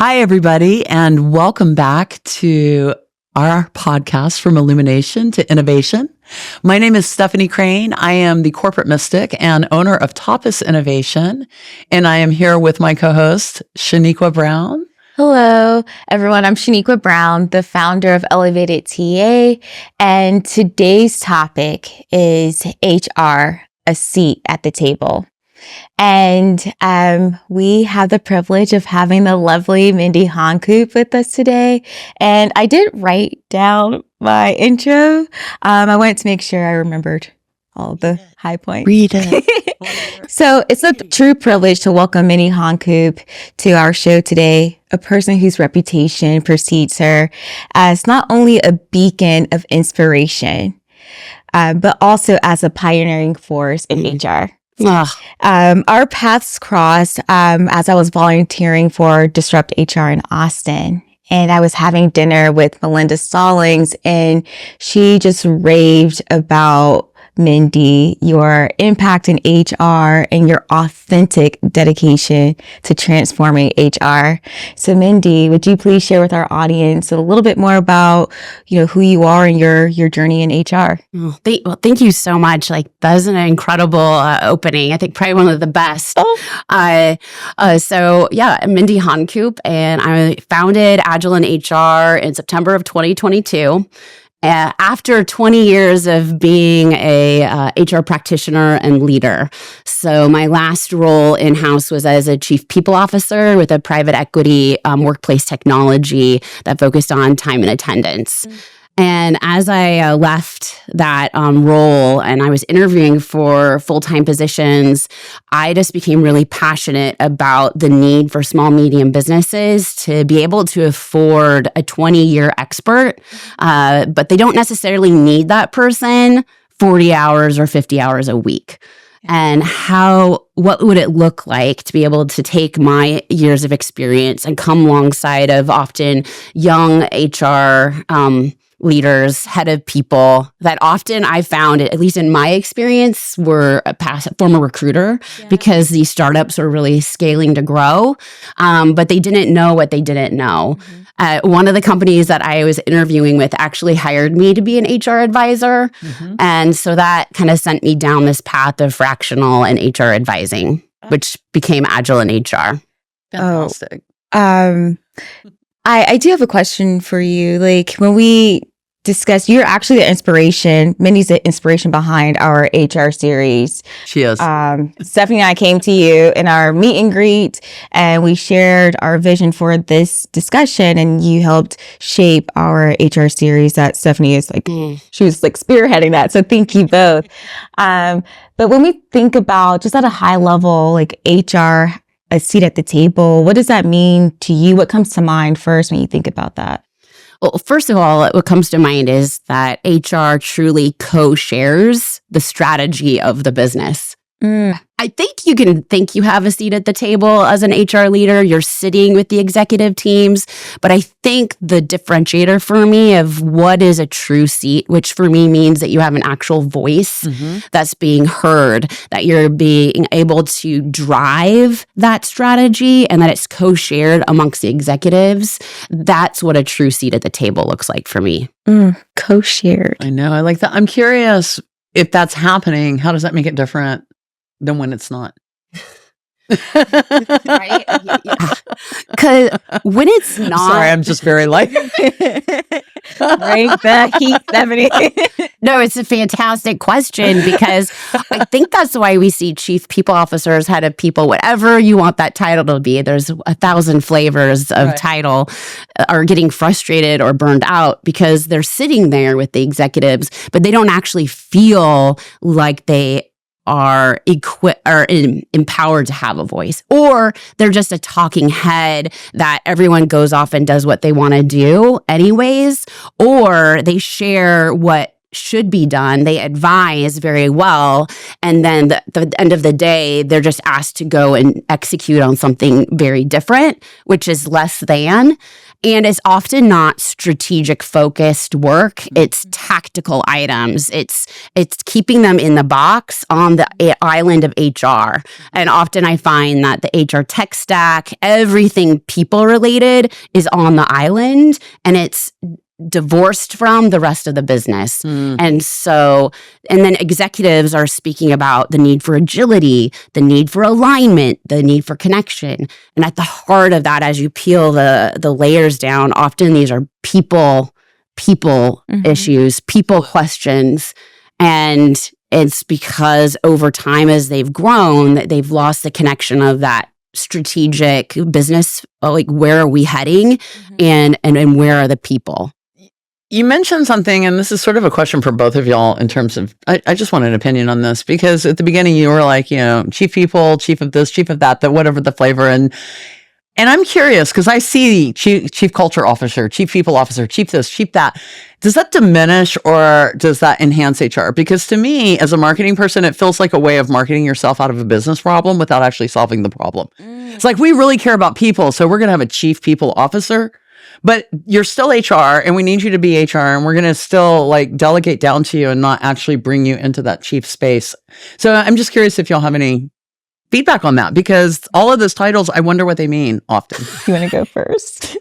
Hi, everybody, and welcome back to our podcast From Illumination to Innovation. My name is Stephanie Crane. I am the corporate mystic and owner of Topis Innovation, and I am here with my co-host, Shaniqua Brown. Hello, everyone. I'm Shaniqua Brown, the founder of Elevated TA, and today's topic is HR, a seat at the table. And we have the privilege of having the lovely Mindy Honkoop with us today. And I did write down my intro. I wanted to make sure I remembered all the high points. Read it. So it's a true privilege to welcome Mindy Honkoop to our show today, a person whose reputation precedes her as not only a beacon of inspiration, but also as a pioneering force in HR. Our paths crossed as I was volunteering for Disrupt HR in Austin. And I was having dinner with Melinda Stallings, and she just raved about Mindy, your impact in HR and your authentic dedication to transforming HR. So Mindy, would you please share with our audience a little bit more about, who you are and your journey in HR? Well, thank you so much. That was an incredible opening. I think probably one of the best. I'm Mindy Honkoop, and I founded Agile in HR in September of 2022. After 20 years of being a HR practitioner and leader. So my last role in-house was as a chief people officer with a private equity workplace technology that focused on time and attendance. And as I left that role and I was interviewing for full-time positions, I just became really passionate about the need for small, medium businesses to be able to afford a 20-year expert, but they don't necessarily need that person 40 hours or 50 hours a week. And what would it look like to be able to take my years of experience and come alongside of often young HR leaders, head of people that often I found, at least in my experience, were a former recruiter because these startups were really scaling to grow, but they didn't know what they didn't know. One of the companies that I was interviewing with actually hired me to be an HR advisor. And so that kind of sent me down this path of fractional and HR advising, which became Agile in HR. Fantastic. I do have a question for you. When we discussed, you're actually the inspiration. Mindy's the inspiration behind our HR series. She is. Stephanie and I came to you in our meet and greet, and we shared our vision for this discussion, and you helped shape our HR series that Stephanie is she was spearheading that. So thank you both. But when we think about just at a high level, HR, a seat at the table, what does that mean to you? What comes to mind first when you think about that? Well, first of all, what comes to mind is that HR truly co-shares the strategy of the business. I think you can think you have a seat at the table as an HR leader. You're sitting with the executive teams. But I think the differentiator for me of what is a true seat, which for me means that you have an actual voice that's being heard, that you're being able to drive that strategy and that it's co-shared amongst the executives. That's what a true seat at the table looks like for me. Co-shared. I know. I like that. I'm curious if that's happening. How does that make it different than when it's not? Right? Because when it's not... Sorry, I'm just very light. Bring the heat, Stephanie. No, it's a fantastic question because I think that's why we see chief people officers, head of people, whatever you want that title to be. There's 1,000 flavors of title are getting frustrated or burned out because they're sitting there with the executives, but they don't actually feel like they are equipped or empowered to have a voice, or they're just a talking head that everyone goes off and does what they want to do anyways, or they share what should be done. They advise very well. And then the end of the day, they're just asked to go and execute on something very different, which is less than. And it's often not strategic focused work. It's tactical items. It's keeping them in the box on the island of HR. And often I find that the HR tech stack, everything people related is on the island, and it's divorced from the rest of the business. And then executives are speaking about the need for agility, the need for alignment, the need for connection. And at the heart of that, as you peel the layers down, often these are people issues, people questions. And it's because over time, as they've grown, they've lost the connection of that strategic business, like where are we heading, and where are the people? You mentioned something, and this is sort of a question for both of y'all in terms of, I just want an opinion on this, because at the beginning you were like, chief people, chief of this, chief of that, whatever the flavor. And I'm curious, because I see chief culture officer, chief people officer, chief this, chief that. Does that diminish or does that enhance HR? Because to me, as a marketing person, it feels like a way of marketing yourself out of a business problem without actually solving the problem. It's like, we really care about people, so we're going to have a chief people officer. But you're still HR, and we need you to be HR, and we're going to still like delegate down to you and not actually bring you into that chief space. So I'm just curious if y'all have any feedback on that, because all of those titles, I wonder what they mean often. You want to go first?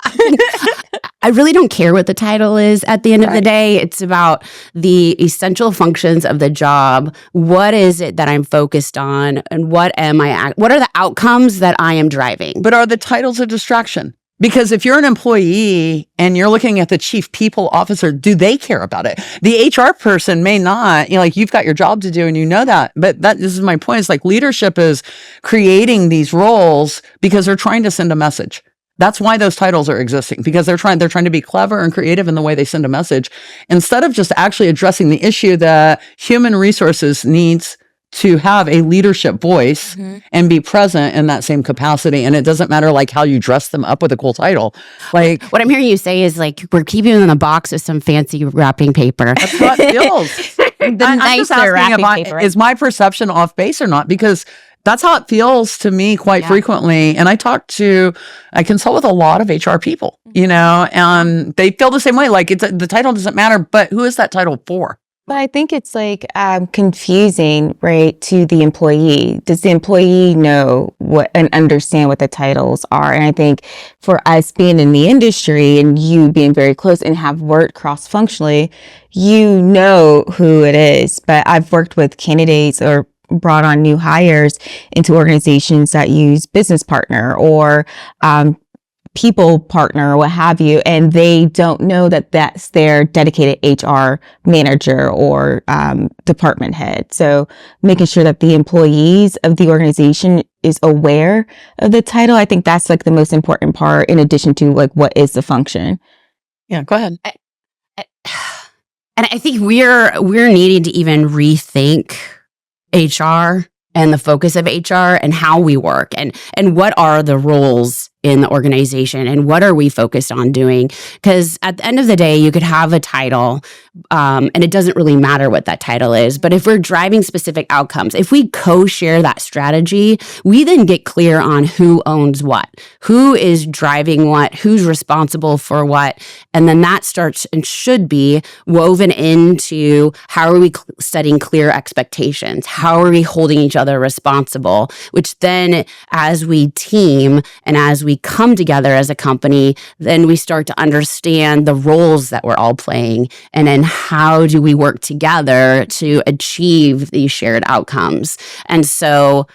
I really don't care what the title is at the end of the day. It's about the essential functions of the job. What is it that I'm focused on, and what are the outcomes that I am driving? But are the titles a distraction? Because if you're an employee and you're looking at the chief people officer, do they care about it? The HR person may not, like you've got your job to do and you know that. But this is my point. It's like leadership is creating these roles because they're trying to send a message. That's why those titles are existing, because they're trying to be clever and creative in the way they send a message, instead of just actually addressing the issue that human resources needs to have a leadership voice and be present in that same capacity. And it doesn't matter like how you dress them up with a cool title. Like, what I'm hearing you say is like, we're keeping them in a box with some fancy wrapping paper. That's how it feels. I'm just asking if is my perception off base or not? Because that's how it feels to me quite frequently. And I consult with a lot of HR people, and they feel the same way. Like the title doesn't matter, but who is that title for? But I think it's like confusing, right, to the employee. Does the employee know what and understand what the titles are? And I think for us being in the industry and you being very close and have worked cross-functionally, you know who it is. But I've worked with candidates or brought on new hires into organizations that use business partner or people partner or what have you, and they don't know that that's their dedicated HR manager or department head. So making sure that the employees of the organization is aware of the title, I think that's like the most important part, in addition to like what is the function. Yeah, go ahead. And I think we're needing to even rethink HR and the focus of HR and how we work and what are the roles in the organization and what are we focused on doing? Because at the end of the day, you could have a title and it doesn't really matter what that title is. But if we're driving specific outcomes, if we co-share that strategy, we then get clear on who owns what, who is driving what, who's responsible for what. And then that starts and should be woven into how are we setting clear expectations? How are we holding each other responsible? Which then as we team and as we come together as a company, then we start to understand the roles that we're all playing. And then how do we work together to achieve these shared outcomes? And so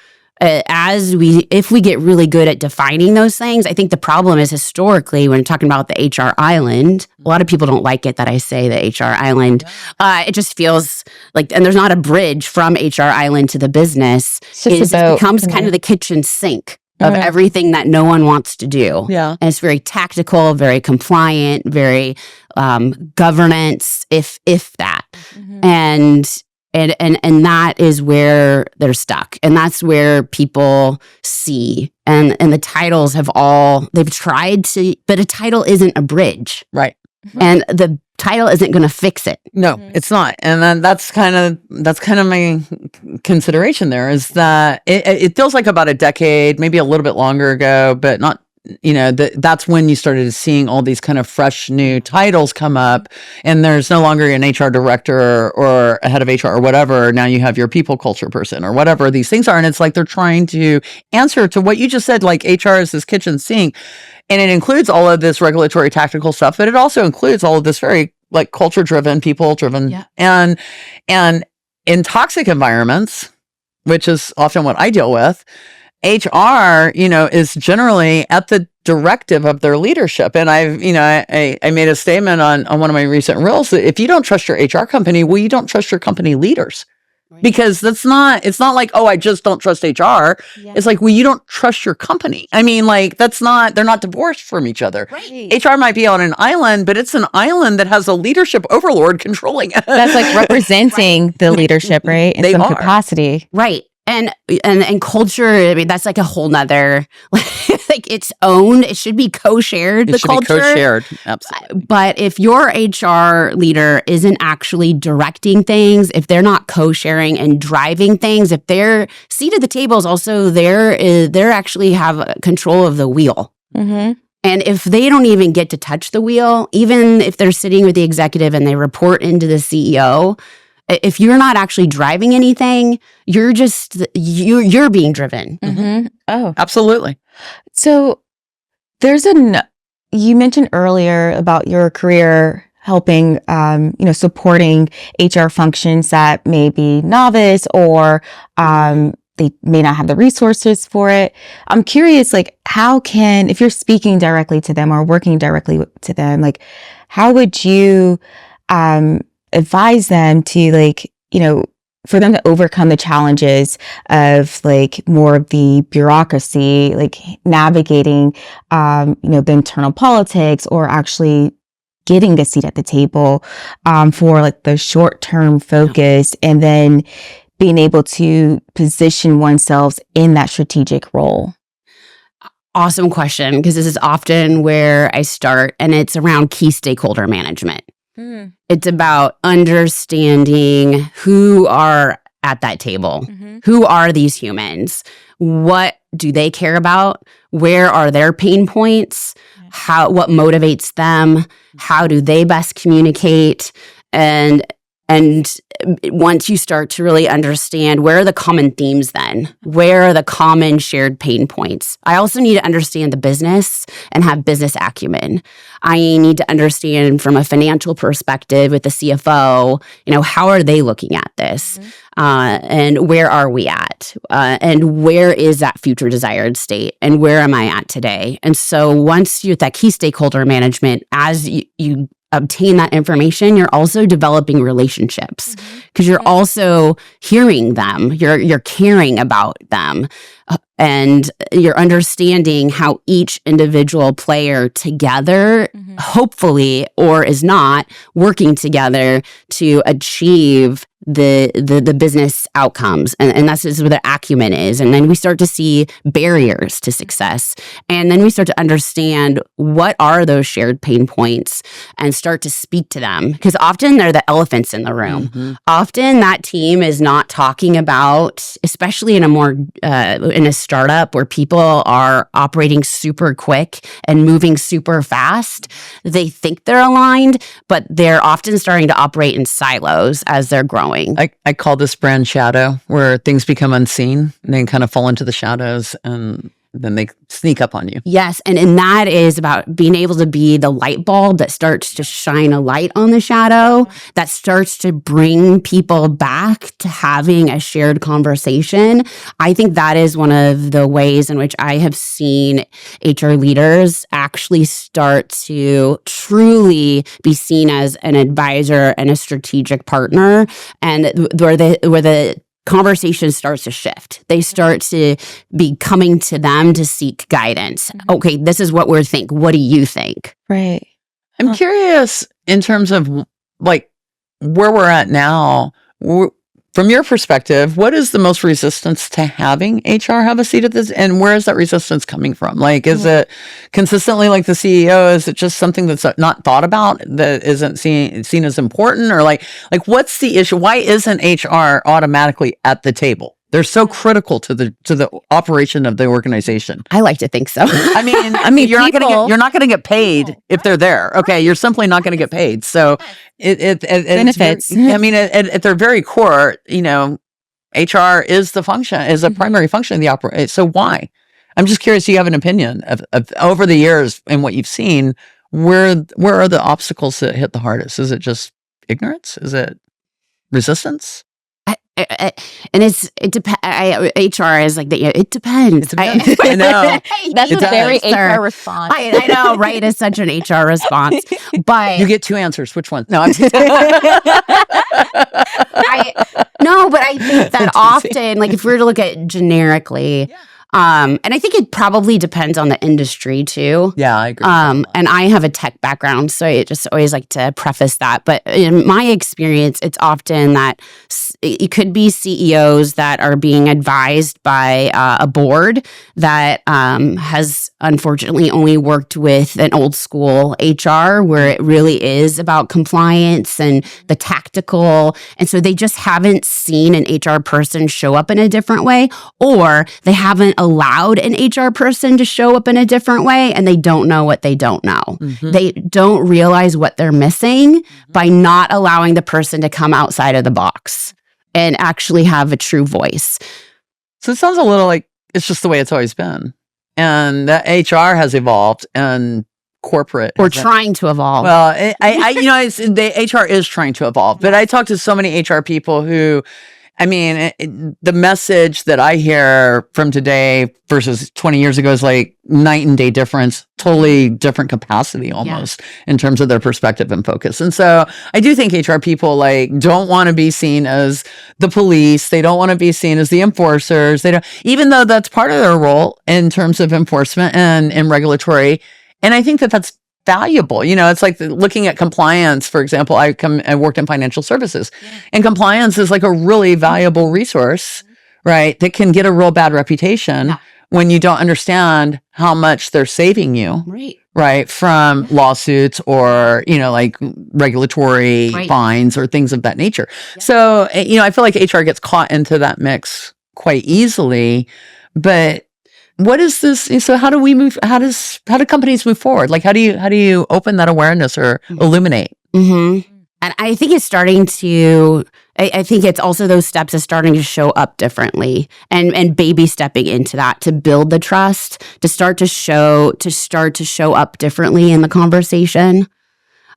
if we get really good at defining those things, I think the problem is historically when talking about the HR island, a lot of people don't like it that I say the HR island. It just feels like, and there's not a bridge from HR island to the business. It becomes kind of the kitchen sink of everything that no one wants to do. Yeah. And it's very tactical, very compliant, very governance, if that. And that is where they're stuck. And that's where people see. And the titles they've tried to, but a title isn't a bridge. Right. And the title isn't going to fix it. No, it's not. And then that's kind of my consideration there, is that it feels like about a decade, maybe a little bit longer ago, but not that's when you started seeing all these kind of fresh new titles come up, and there's no longer an HR director or a head of HR or whatever. Now you have your people culture person or whatever these things are. And it's like they're trying to answer to what you just said, like HR is this kitchen sink. And it includes all of this regulatory tactical stuff, but it also includes all of this very like culture driven, people driven. Yeah. And in toxic environments, which is often what I deal with, HR, is generally at the directive of their leadership. And I made a statement on one of my recent reels that if you don't trust your HR company, well, you don't trust your company leaders. Right. Because it's not like, oh, I just don't trust HR. Yeah. It's like, well, you don't trust your company. I mean, like, they're not divorced from each other. Right. HR might be on an island, but it's an island that has a leadership overlord controlling it. That's like representing the leadership, right? In some capacity. Right. And culture, I mean, that's like a whole nother, like it's owned. It should be co-shared, the culture. Be co-shared, absolutely. But if your HR leader isn't actually directing things, if they're not co-sharing and driving things, if their seat at the table is also they're actually have control of the wheel. Mm-hmm. And if they don't even get to touch the wheel, even if they're sitting with the executive and they report into the CEO, if you're not actually driving anything, you're being driven. Mm-hmm. Oh, absolutely. So you mentioned earlier about your career helping, supporting HR functions that may be novice or they may not have the resources for it. I'm curious, like, if you're speaking directly to them or working directly to them, like, how would you advise them to for them to overcome the challenges of like more of the bureaucracy, like navigating, the internal politics or actually getting a seat at the table, for like the short-term focus and then being able to position oneself in that strategic role? Awesome question, because this is often where I start, and it's around key stakeholder management. It's about understanding who are at that table. Mm-hmm. Who are these humans? What do they care about? Where are their pain points? What motivates them? How do they best communicate? And once you start to really understand, where are the common themes then? Where are the common shared pain points? I also need to understand the business and have business acumen. I need to understand from a financial perspective with the CFO, how are they looking at this? Mm-hmm. And where are we at? And where is that future desired state? And where am I at today? And so once you're at that key stakeholder management, as you obtain that information, you're also developing relationships because you're also hearing them, you're caring about them, and you're understanding how each individual player together, hopefully, or is not, working together to achieve the business outcomes. And that's just where the acumen is. And then we start to see barriers to success. And then we start to understand what are those shared pain points and start to speak to them. Because often they're the elephants in the room. Mm-hmm. Often that team is not talking about, especially in a startup where people are operating super quick and moving super fast. They think they're aligned, but they're often starting to operate in silos as they're growing. I call this brand shadow, where things become unseen and they kind of fall into the shadows and then they sneak up on you. Yes. And that is about being able to be the light bulb that starts to shine a light on the shadow, that starts to bring people back to having a shared conversation. I think that is one of the ways in which I have seen HR leaders actually start to truly be seen as an advisor and a strategic partner, and where the conversation starts to shift. They start to be coming to them to seek guidance. Mm-hmm. Okay, this is what we're thinking. What do you think? Right. I'm curious in terms of like where we're at now. From your perspective, what is the most resistance to having HR have a seat at this? And where is that resistance coming from? Like, is it consistently like the CEO? Is it just something that's not thought about, that isn't seen as important? Or like what's the issue? Why isn't HR automatically at the table? They're so critical to the operation of the organization. I like to think so. I mean, you're not gonna get paid if they're there. Okay, you're simply not gonna get paid. So it benefits. I mean, at their very core, HR is the function, is a primary function of the operation. So why? I'm just curious. Do you have an opinion of over the years and what you've seen? Where are the obstacles that hit the hardest? Is it just ignorance? Is it resistance? And it depends. HR is like that. It depends. I know. That's a very HR response. I know, right? It's such an HR response. But you get two answers. Which one? No, I'm just no, but I think that often, like if we were to look at generically, and I think it probably depends on the industry too. Yeah, I agree. And I have a tech background, so I just always like to preface that. But in my experience, it's often that it could be CEOs that are being advised by a board that has unfortunately only worked with an old school HR where it really is about compliance and the tactical. And so they just haven't seen an HR person show up in a different way, or they haven't allowed an HR person to show up in a different way, and they don't know what they don't know. Mm-hmm. They don't realize what they're missing by not allowing the person to come outside of the box and actually have a true voice. So it sounds a little like it's just the way it's always been. And that HR has evolved and corporate. Or trying to evolve. Well, the HR is trying to evolve. But I talk to so many HR people who, the message that I hear from today versus 20 years ago is like night and day difference, totally different capacity almost in terms of their perspective and focus. And so I do think HR people don't want to be seen as the police. They don't want to be seen as the enforcers. They don't, even though that's part of their role in terms of enforcement and regulatory. And I think that that's valuable. It's like looking at compliance, for example. I worked in financial services, and compliance is like a really valuable resource, right? That can get a real bad reputation when you don't understand how much they're saving you, right? From lawsuits or, like regulatory fines or things of that nature. Yeah. So, I feel like HR gets caught into that mix quite easily, but what is this? So how do we move? How do companies move forward? Like, how do you open that awareness or illuminate? Mm-hmm. And I think it's starting to, I think it's also those steps is starting to show up differently and baby stepping into that to build the trust, to start to show up differently in the conversation.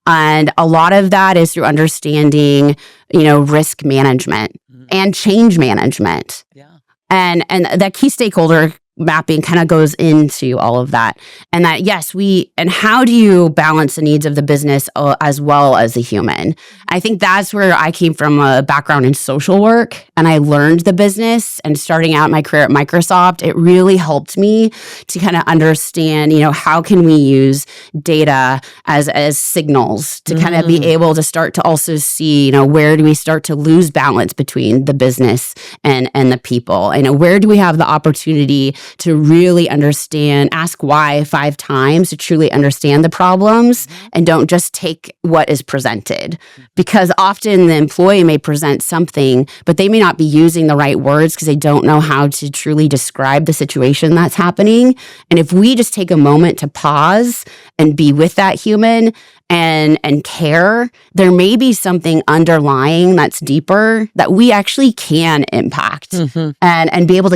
And a lot of that is through understanding, risk management and change management. Yeah. And that key stakeholder mapping kind of goes into all of that. And that, yes, and how do you balance the needs of the business as well as the human? I think that's where I came from, a background in social work, and I learned the business. And starting out my career at Microsoft, it really helped me to kind of understand, how can we use data as signals to kind of be able to start to also see, where do we start to lose balance between the business and the people? Where do we have the opportunity to really ask why 5 times to truly understand the problems and don't just take what is presented. Because often the employee may present something, but they may not be using the right words because they don't know how to truly describe the situation that's happening. And if we just take a moment to pause and be with that human and care, there may be something underlying that's deeper that we actually can impact and be able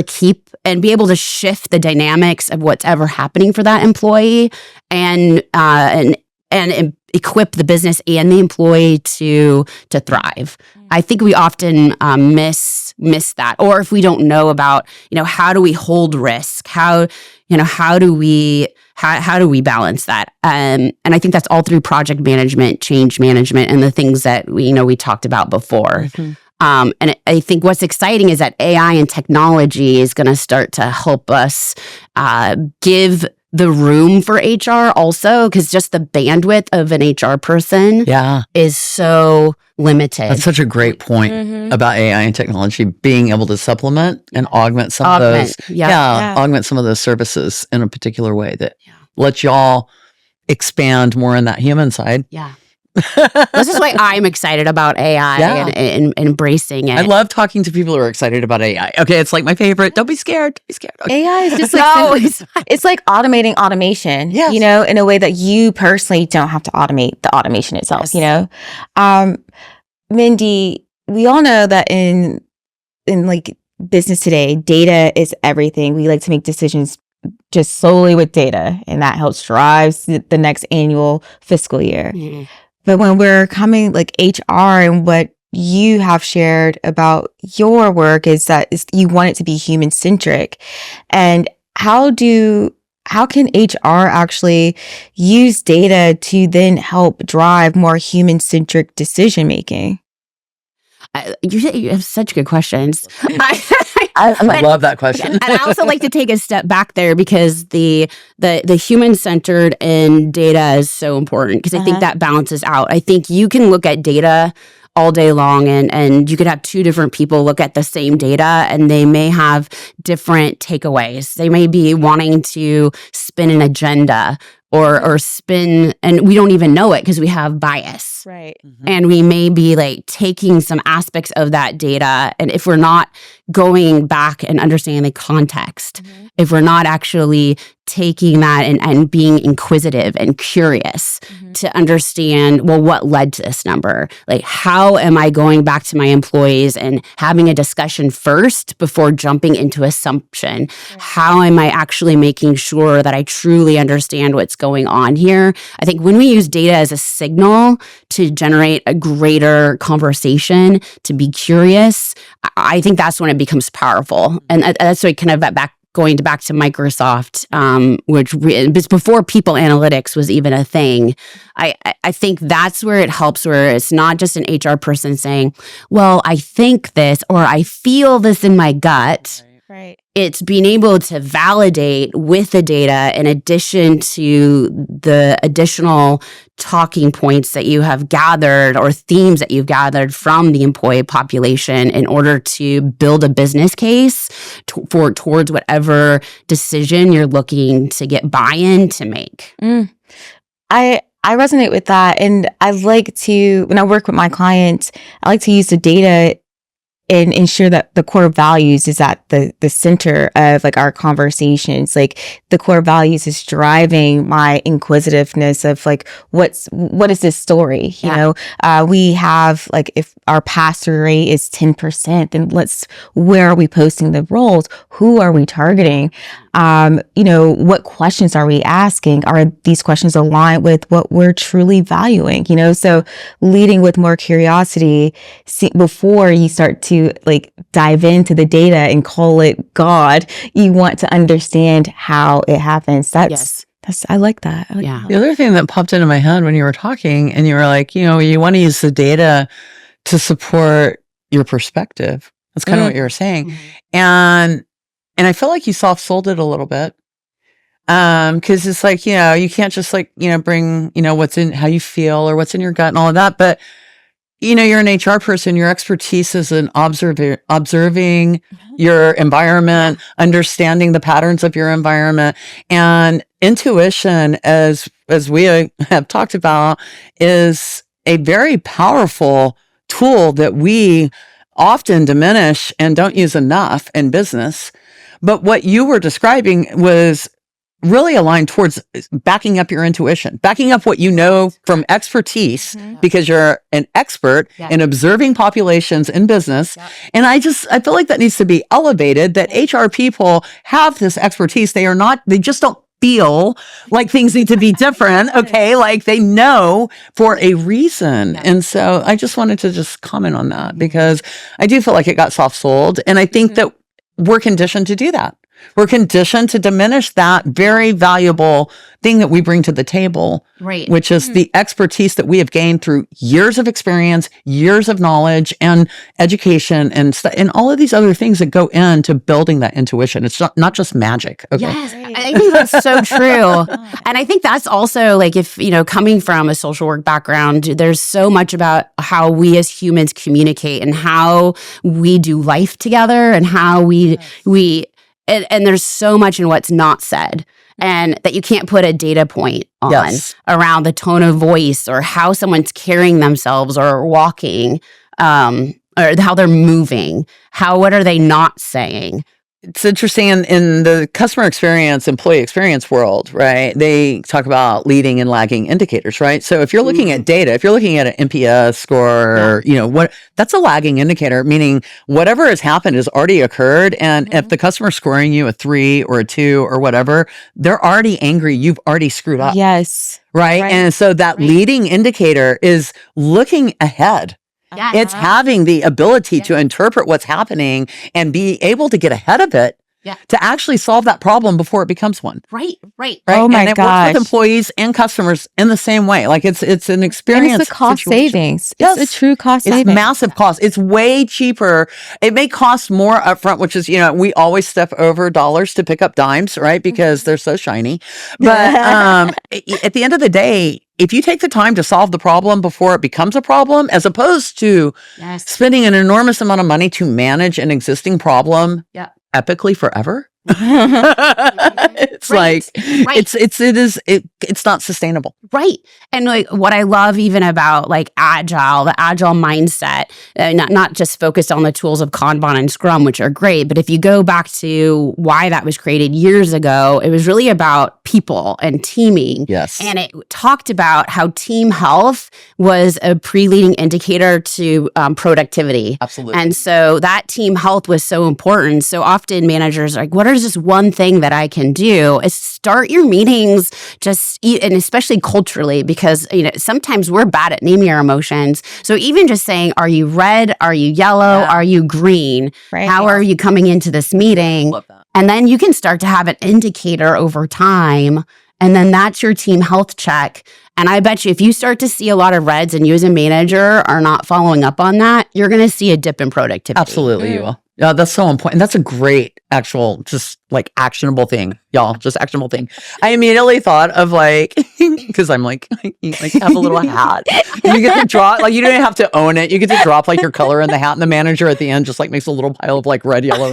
to shift the dynamics of what's ever happening for that employee and equip the business and the employee to thrive. I think we often miss that, or if we don't know about, how do we hold risk? How do we balance that? And I think that's all through project management, change management, and the things that we talked about before. And I think what's exciting is that AI and technology is going to start to help us give the room for HR also, because just the bandwidth of an HR person is so limited. That's such a great point about AI and technology being able to supplement and augment some of those. Augment some of those services in a particular way that lets y'all expand more on that human side. Yeah. This is why I'm excited about AI and embracing it. I love talking to people who are excited about AI. Okay, it's like my favorite. Don't be scared. Don't be scared. Okay. AI is just like it's like automating automation, you know, in a way that you personally don't have to automate the automation itself, you know. Mindy, we all know that in like business today, data is everything. We like to make decisions just solely with data, and that helps drive the next annual fiscal year. But when we're coming like HR, and what you have shared about your work is that you want it to be human-centric. And how can HR actually use data to then help drive more human-centric decision-making? You have such good questions. I love that question. And I also like to take a step back there, because the human-centered in data is so important, because I think that balances out. I think you can look at data all day long, and you could have two different people look at the same data, and they may have different takeaways. They may be wanting to spin an agenda or spin, and we don't even know it because we have bias. Right. And we may be like taking some aspects of that data, and if we're not going back and understanding the context, if we're not actually taking that and being inquisitive and curious to understand, well, what led to this number? Like, how am I going back to my employees and having a discussion first before jumping into assumption? How am I actually making sure that I truly understand what's going on here? I think when we use data as a signal to generate a greater conversation, to be curious, I think that's when it becomes powerful. And that's what kind of going back to Microsoft, which was before people analytics was even a thing. I think that's where it helps, where it's not just an HR person saying, well, I think this, or I feel this in my gut. Right. It's being able to validate with the data, in addition to the additional talking points that you have gathered or themes that you've gathered from the employee population, in order to build a business case towards whatever decision you're looking to get buy-in to make. I resonate with that. And I like to, when I work with my clients, I like to use the data and ensure that the core values is at the center of like our conversations. Like the core values is driving my inquisitiveness of like, what is this story? You know, we have like, if our pass-through rate is 10%, then where are we posting the roles? Who are we targeting? You know, what questions are we asking? Are these questions aligned with what we're truly valuing? You know, so leading with more curiosity before you start to like dive into the data and call it God, you want to understand how it happens. I like that. The other thing that popped into my head when you were talking, and you were like, you know, you want to use the data to support your perspective. That's kind of what you were saying. And I feel like you soft-sold it a little bit. Cause it's like, you know, you can't just like, you know, bring, you know, what's in, how you feel or what's in your gut and all of that. But, you know, you're an HR person, your expertise is in observing your environment, understanding the patterns of your environment, and intuition, as we have talked about, is a very powerful tool that we often diminish and don't use enough in business. But what you were describing was really aligned towards backing up your intuition, backing up what you know from expertise, because you're an expert in observing populations in business. And I feel like that needs to be elevated, that HR people have this expertise. They just don't feel like things need to be different. Okay. Like they know for a reason. And so I just wanted to just comment on that, because I do feel like it got soft sold. And I think that we're conditioned to do that. We're conditioned to diminish that very valuable thing that we bring to the table, which is the expertise that we have gained through years of experience, years of knowledge and education, and all of these other things that go into building that intuition. It's not just magic. Okay. Yes, I think that's so true. And I think that's also like, if, you know, coming from a social work background, there's so much about how we as humans communicate and how we do life together, and how we and there's so much in what's not said. and that you can't put a data point on around the tone of voice or how someone's carrying themselves or walking, or how they're moving. What are they not saying? It's interesting in the customer experience, employee experience world, right? They talk about leading and lagging indicators, right? So if you're looking at data, if you're looking at an NPS score, that's a lagging indicator, meaning whatever has happened has already occurred. And if the customer's scoring you a 3 or a 2 or whatever, they're already angry. You've already screwed up. Yes. Right. And so that leading indicator is looking ahead. It's having the ability to interpret what's happening and be able to get ahead of it to actually solve that problem before it becomes one. Right. Oh my and it gosh. works with employees and customers in the same way. Like it's an experience. And it's a cost situation. savings. Yes. It's a true cost It's savings. massive cost. It's way cheaper. It may cost more upfront, which is, we always step over dollars to pick up dimes, right? Because they're so shiny. But at the end of the day, if you take the time to solve the problem before it becomes a problem, as opposed to spending an enormous amount of money to manage an existing problem epically forever, it's it's not sustainable. Right. And like what I love even about like Agile, the Agile mindset, not just focused on the tools of Kanban and Scrum, which are great, but if you go back to why that was created years ago, it was really about people and teaming. Yes. And it talked about how team health was a pre-leading indicator to productivity. Absolutely. And so that team health was so important. So often managers are like, what is just one thing that I can do? Is start your meetings and especially culturally, because sometimes we're bad at naming our emotions. So even just saying, are you red? Are you yellow? Are you green? Right. How are you coming into this meeting? Love that. And then you can start to have an indicator over time. And then that's your team health check. And I bet you if you start to see a lot of reds and you as a manager are not following up on that, you're going to see a dip in productivity. Absolutely, you will. Yeah, that's so important. That's a great actual, just like actionable thing, y'all. Just actionable thing. I immediately thought of because I'm like, you have a little hat. You get to draw, you don't even have to own it. You get to drop your color in the hat, and the manager at the end just makes a little pile of red, yellow,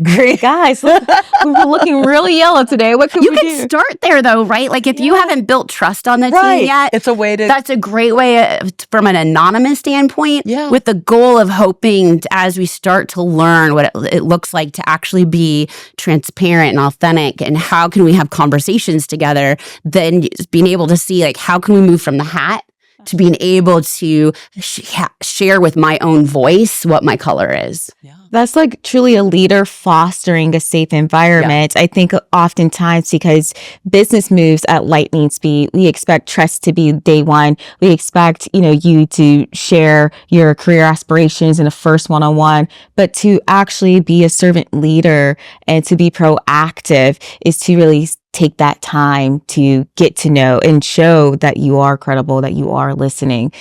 green. Guys, we're looking really yellow today. What can we do? You can start there though, right? Like if you haven't built trust on the team yet, it's a way to. That's a great way from an anonymous standpoint. Yeah. With the goal of hoping as we start to learn what it looks like to actually be transparent and authentic, and how can we have conversations together, then being able to see how can we move from the hat to being able to share with my own voice what my color is. Yeah. That's truly a leader fostering a safe environment. I think oftentimes because business moves at lightning speed, we expect trust to be day one. We expect, you to share your career aspirations in a first one-on-one, but to actually be a servant leader and to be proactive is to really take that time to get to know and show that you are credible, that you are listening.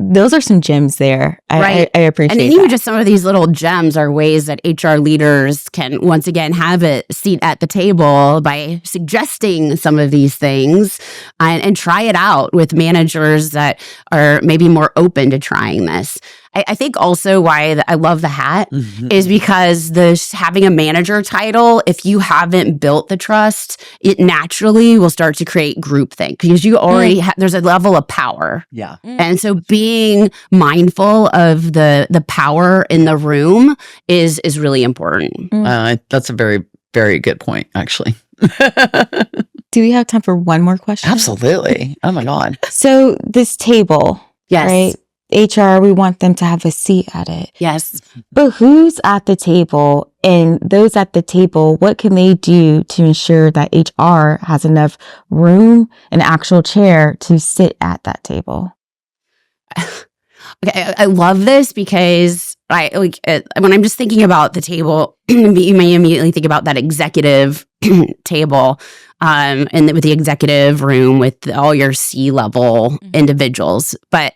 Those are some gems there. Right. I appreciate and even that. just some of these little gems are ways that HR leaders can once again have a seat at the table by suggesting some of these things and try it out with managers that are maybe more open to trying this. I think also why I love the hat is because having a manager title, if you haven't built the trust, it naturally will start to create groupthink because you already there's a level of power. Yeah. And so being mindful of the power in the room is really important. That's a very, very good point, actually. Do we have time for one more question? Absolutely. Oh my God. So this table, Yes. right? HR, we want them to have a seat at it. Yes. But who's at the table, and those at the table, what can they do to ensure that HR has enough room, an actual chair to sit at that table? Okay, I love this because when I'm just thinking about the table, you may immediately think about that executive table, and with the executive room with all your C-level individuals. But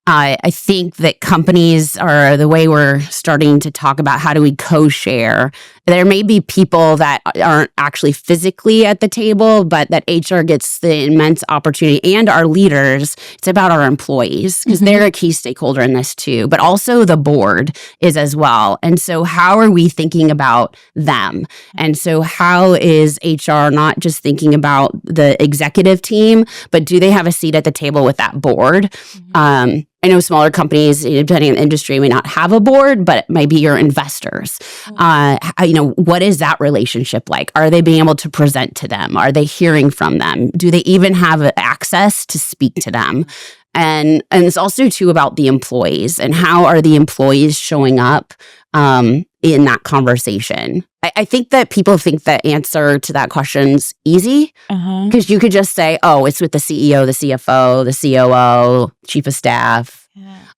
I think that companies are the way we're starting to talk about how do we co-share There may be people that aren't actually physically at the table, but that HR gets the immense opportunity, and our leaders, it's about our employees because they're a key stakeholder in this too, but also the board is as well. And so how are we thinking about them? And so how is HR not just thinking about the executive team, but do they have a seat at the table with that board? I know smaller companies, depending on the industry, may not have a board, but it might be your investors. What is that relationship like? Are they being able to present to them? Are they hearing from them? Do they even have access to speak to them? And it's also too about the employees and how are the employees showing up in that conversation. I think that people think the answer to that question's easy because you could just say, oh, it's with the CEO, the CFO, the COO, chief of staff.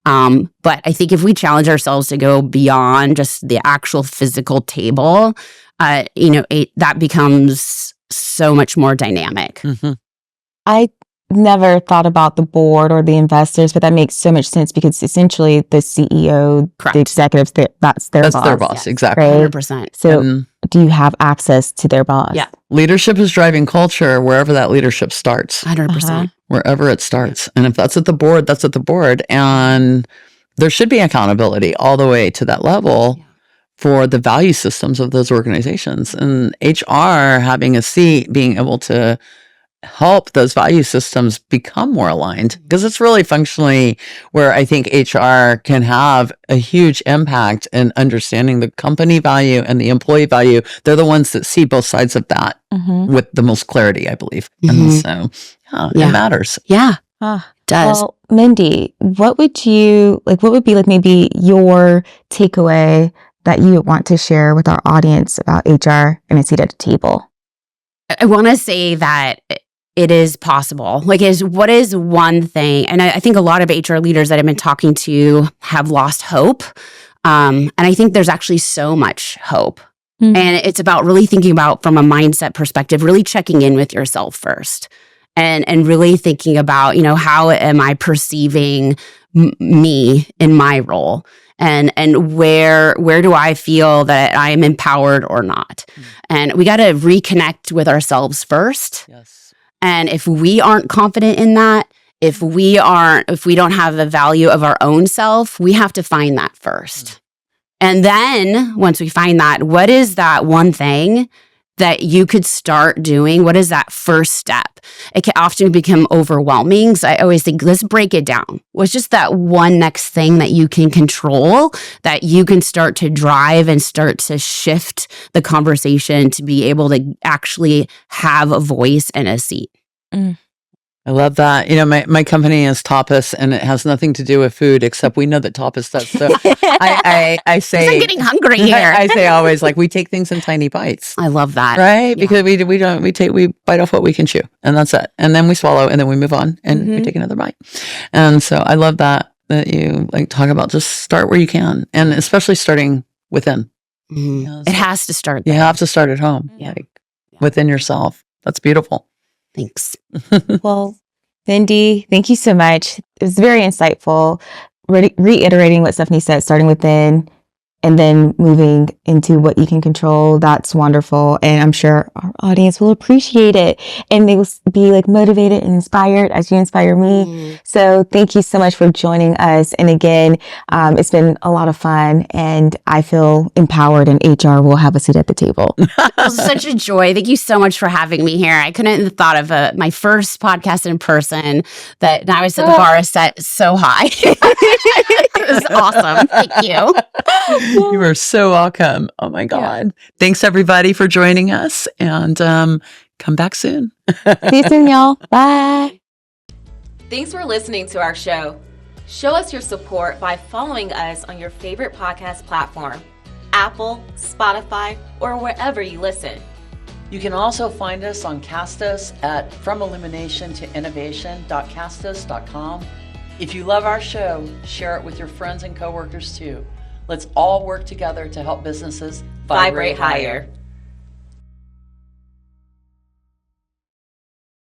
But I think if we challenge ourselves to go beyond just the actual physical table, that becomes so much more dynamic. I never thought about the board or the investors, but that makes so much sense because essentially the CEO, the executives, that's their boss. That's their boss, exactly. Right? 100%. So do you have access to their boss? Yeah. Leadership is driving culture wherever that leadership starts. 100%. Wherever it starts. And if that's at the board, that's at the board. And there should be accountability all the way to that level for the value systems of those organizations. And HR having a seat, being able to help those value systems become more aligned, because it's really functionally where I think HR can have a huge impact in understanding the company value and the employee value. They're the ones that see both sides of that with the most clarity, I believe. And so it matters. Yeah. Does. Well, Mindy, what would be like maybe your takeaway that you would want to share with our audience about HR and a seat at the table? I want to say that it is possible. What is one thing? And I think a lot of HR leaders that I've been talking to have lost hope. And I think there's actually so much hope. And it's about really thinking about, from a mindset perspective, really checking in with yourself first. And really thinking about, how am I perceiving me in my role? And where do I feel that I am empowered or not? And we got to reconnect with ourselves first. Yes. And if we aren't confident in that, if we don't have the value of our own self, we have to find that first. And then once we find that, what is that one thing that you could start doing? What is that first step? It can often become overwhelming. So I always think, let's break it down. What's just that one next thing that you can control, that you can start to drive and start to shift the conversation to be able to actually have a voice and a seat? I love that. My company is Tapas, and it has nothing to do with food, except we know that Tapas does. So I say, I'm getting hungry here. I say always, we take things in tiny bites. I love that. Right? Because we bite off what we can chew, and that's it. And then we swallow, and then we move on, and we take another bite. And so I love that you talk about just start where you can, and especially starting within. It has to start there. You have to start at home, within yourself. That's beautiful. Thanks. Well, Mindy, thank you so much. It was very insightful. Reiterating what Stephanie said, starting within and then moving into what you can control. That's wonderful. And I'm sure our audience will appreciate it. And they will be motivated and inspired as you inspire me. So thank you so much for joining us. And again, it's been a lot of fun, and I feel empowered, and HR will have a seat at the table. It was such a joy. Thank you so much for having me here. I couldn't have thought of my first podcast in person that now I said the bar is set so high. It was awesome. Thank you. You are so welcome. Oh my God. Thanks everybody for joining us, and come back soon. See you soon, y'all. Bye. Thanks for listening to our show. Show us your support by following us on your favorite podcast platform, Apple, Spotify, or wherever you listen. You can also find us on Castus at FromIlluminationToInnovation.castus.com. If you love our show, share it with your friends and coworkers too. Let's all work together to help businesses vibrate higher.